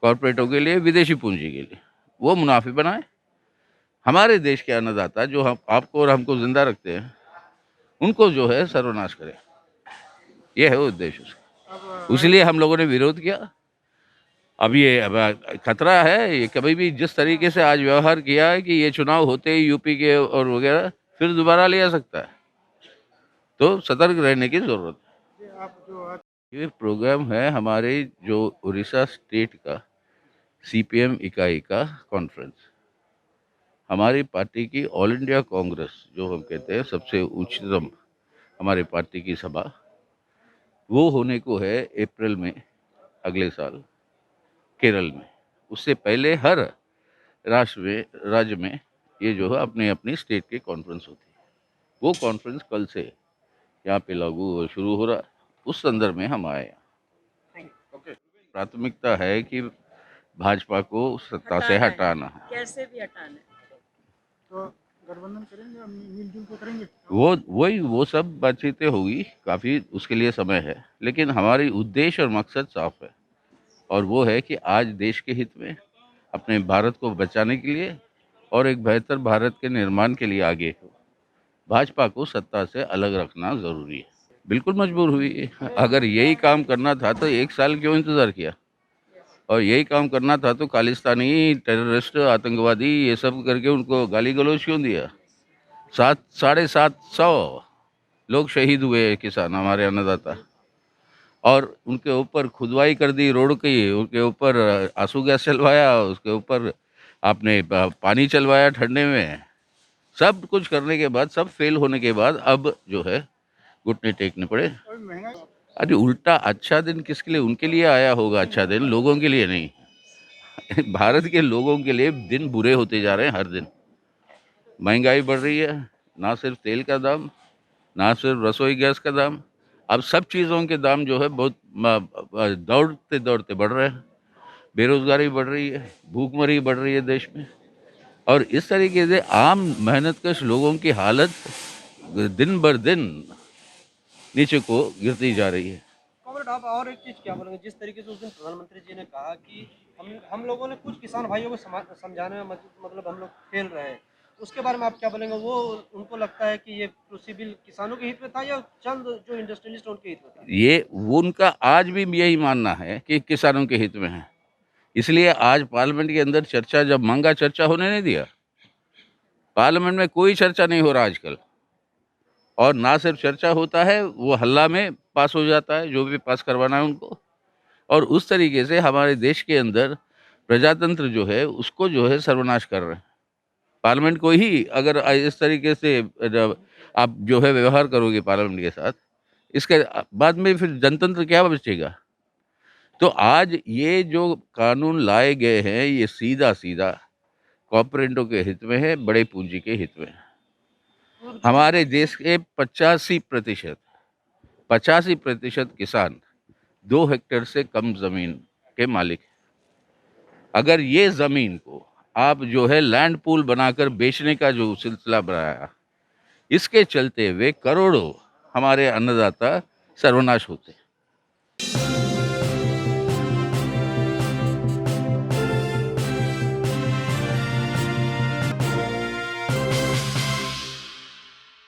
कॉरपोरेटों के लिए, विदेशी पूंजी के लिए, वो मुनाफे बनाए। हमारे देश के अन्नदाता जो हम आपको और हमको जिंदा रखते हैं, उनको जो है सर्वनाश करें, ये है उद्देश्य उसका। इसलिए हम लोगों ने विरोध किया। अब ये खतरा है, ये कभी भी जिस तरीके से आज व्यवहार किया है कि ये चुनाव होते ही यूपी के और वगैरह फिर दोबारा ले आ सकता है, तो सतर्क रहने की जरूरत है। ये प्रोग्राम है हमारे जो उड़ीसा स्टेट का सीपीएम इकाई का कॉन्फ्रेंस, हमारी पार्टी की ऑल इंडिया कांग्रेस जो हम कहते हैं सबसे उच्चतम हमारी पार्टी की सभा, वो होने को है अप्रैल में अगले साल केरल में। उससे पहले हर राज्य में ये जो है अपने अपनी स्टेट की कॉन्फ्रेंस होती है। वो कॉन्फ्रेंस कल से यहाँ पे लागू शुरू हो रहा है, उस संदर्भ में हम आए हैं। प्राथमिकता है कि भाजपा को सत्ता से हटाना है। कैसे भी हटाना है। तो गठबंधन करेंगे, मिलजुल के करेंगे, वो सब बातचीतें होगी, काफ़ी उसके लिए समय है, लेकिन हमारी उद्देश्य और मकसद साफ है, और वो है कि आज देश के हित में, अपने भारत को बचाने के लिए और एक बेहतर भारत के निर्माण के लिए आगे भाजपा को सत्ता से अलग रखना ज़रूरी है। बिल्कुल मजबूर हुई। अगर यही काम करना था तो 1 साल क्यों इंतज़ार किया, और यही काम करना था तो खालिस्तानी, टेररिस्ट, आतंकवादी ये सब करके उनको गाली गलौज क्यों दिया। 750 लोग शहीद हुए किसान, हमारे अन्नदाता, और उनके ऊपर खुदवाई कर दी रोड की, उनके ऊपर आंसू गैस चलवाया, उसके ऊपर आपने पानी चलवाया ठंडे में, सब कुछ करने के बाद, सब फेल होने के बाद अब जो है घुटने टेकने पड़े। अरे उल्टा अच्छा दिन किसके लिए, उनके लिए आया होगा अच्छा दिन, लोगों के लिए नहीं। भारत के लोगों के लिए दिन बुरे होते जा रहे हैं हर दिन। महंगाई बढ़ रही है, ना सिर्फ तेल का दाम, ना सिर्फ रसोई गैस का दाम, अब सब चीज़ों के दाम जो है बहुत दौड़ते दौड़ते बढ़ रहे हैं। बेरोजगारी बढ़ रही है, भूखमरी बढ़ रही है देश में, और इस तरीके से आम मेहनतकश लोगों की हालत दिन बर दिन नीचे को गिरती जा रही है। कॉमरेड, आप और एक चीज क्या बोलेंगे, जिस तरीके से उस दिन प्रधानमंत्री जी ने कहा कि हम लोगों ने कुछ किसान भाइयों को समझाने में मतलब हम लोग फेल रहे हैं, उसके बारे में आप क्या बोलेंगे? वो उनको लगता है कि ये कृषि बिल किसानों के हित में था या चंद जो इंडस्ट्रियलिस्ट उनके हित में था? ये वो उनका आज भी यही मानना है कि किसानों के हित में है, इसलिए आज पार्लियामेंट के अंदर चर्चा, जब मांगा चर्चा होने नहीं दिया। पार्लियामेंट में कोई चर्चा नहीं हो रहा आजकल, और ना सिर्फ चर्चा होता है, वो हल्ला में पास हो जाता है जो भी पास करवाना है उनको, और उस तरीके से हमारे देश के अंदर प्रजातंत्र जो है उसको जो है सर्वनाश कर रहे हैं। पार्लियामेंट को ही अगर इस तरीके से जब आप जो है व्यवहार करोगे पार्लियामेंट के साथ, इसके बाद में फिर जनतंत्र क्या बचेगा। तो आज ये जो कानून लाए गए हैं, ये सीधा सीधा कॉर्पोरेटों के हित में है, बड़े पूंजी के हित में है। हमारे देश के 85% किसान 2 हेक्टेयर से कम जमीन के मालिक हैं। अगर ये जमीन को आप जो है लैंड पूल बनाकर बेचने का जो सिलसिला बनाया, इसके चलते हुए करोड़ों हमारे अन्नदाता सर्वनाश होते हैं।